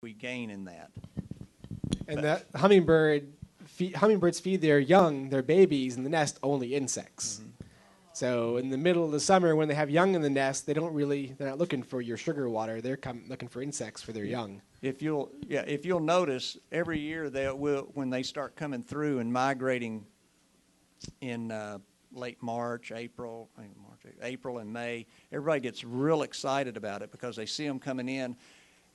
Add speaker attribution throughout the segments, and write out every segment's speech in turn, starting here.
Speaker 1: we gain in that.
Speaker 2: And the hummingbirds feed their young, their babies in the nest, only insects. Mm-hmm. So in the middle of the summer, when they have young in the nest, they're not looking for your sugar water. They're looking for insects for their young.
Speaker 1: If you'll notice, every year when they start coming through and migrating in late March, April and May, everybody gets real excited about it because they see them coming in.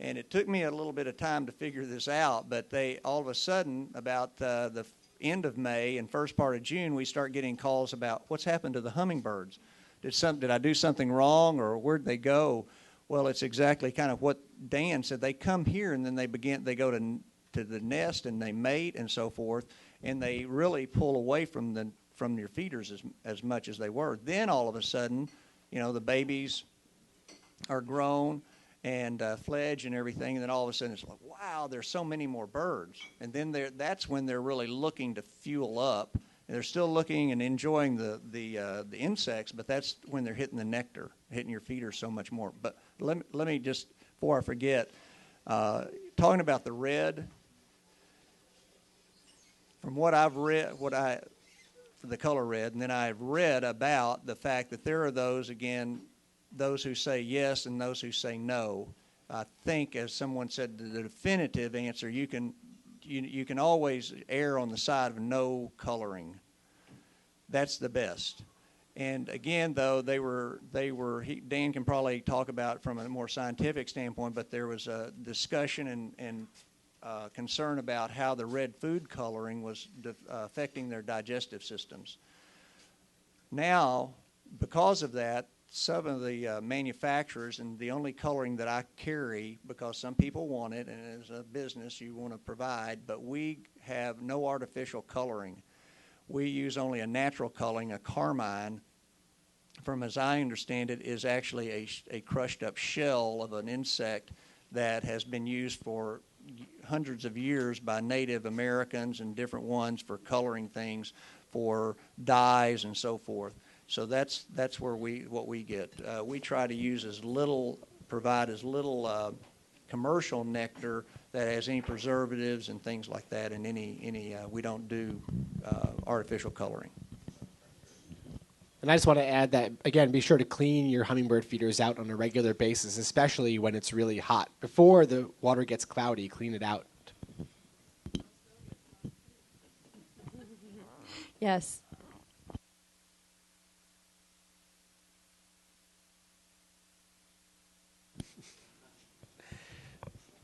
Speaker 1: And it took me a little bit of time to figure this out, but they all of a sudden, about the end of May and first part of June, we start getting calls about what's happened to the hummingbirds. Did I do something wrong, or where'd they go? Well, it's exactly kind of what Dan said. They come here and then they go to the nest and they mate and so forth, and they really pull away from your feeders as much as they were. Then all of a sudden, the babies are grown and fledge and everything, and then all of a sudden it's like, wow, there's so many more birds. And then that's when they're really looking to fuel up. And they're still looking and enjoying the insects, but that's when they're hitting the nectar, hitting your feeder so much more. But let me just, before I forget, talking about the red, from what I've read, for the color red, and then I've read about the fact that there are those who say yes and those who say no. I think, as someone said, the definitive answer, you can always err on the side of no coloring. That's the best. And again, though, Dan can probably talk about it from a more scientific standpoint, but there was a discussion and concern about how the red food coloring was affecting their digestive systems. Now, because of that, some of the manufacturers, and the only coloring that I carry, because some people want it, and as a business you want to provide, but we have no artificial coloring. We use only a natural coloring, a carmine. From as I understand it, is actually a crushed up shell of an insect that has been used for hundreds of years by Native Americans and different ones for coloring things, for dyes and so forth. So that's where what we get. We try to provide as little commercial nectar that has any preservatives and things like that, and we don't do artificial coloring.
Speaker 2: And I just want to add that, again, be sure to clean your hummingbird feeders out on a regular basis, especially when it's really hot. Before the water gets cloudy, clean it out.
Speaker 3: Yes.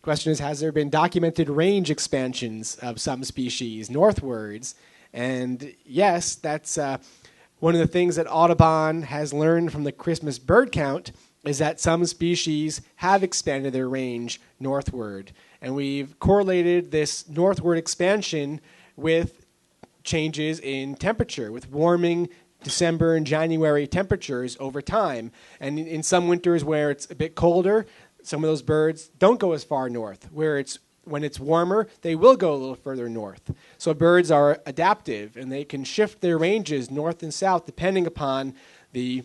Speaker 2: Question is, has there been documented range expansions of some species northwards? And yes, that's one of the things that Audubon has learned from the Christmas bird count, is that some species have expanded their range northward. And we've correlated this northward expansion with changes in temperature, with warming December and January temperatures over time. And in some winters where it's a bit colder, some of those birds don't go as far north. When it's warmer, they will go a little further north. So birds are adaptive, and they can shift their ranges north and south depending upon the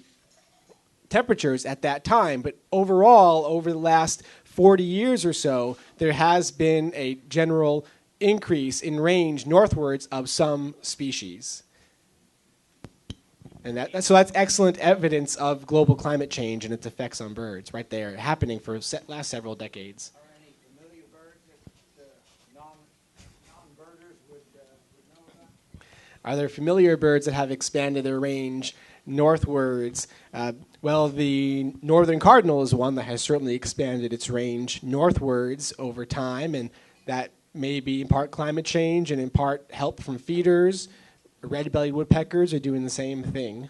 Speaker 2: temperatures at that time. But overall, over the last 40 years or so, there has been a general increase in range northwards of some species. And so that's excellent evidence of global climate change and its effects on birds right there, happening for last several decades.
Speaker 4: Are any familiar birds that non-birders would know about?
Speaker 2: Are there familiar birds that have expanded their range northwards? Well, the northern cardinal is one that has certainly expanded its range northwards over time, and that may be in part climate change and in part help from feeders. Red-bellied woodpeckers are doing the same thing.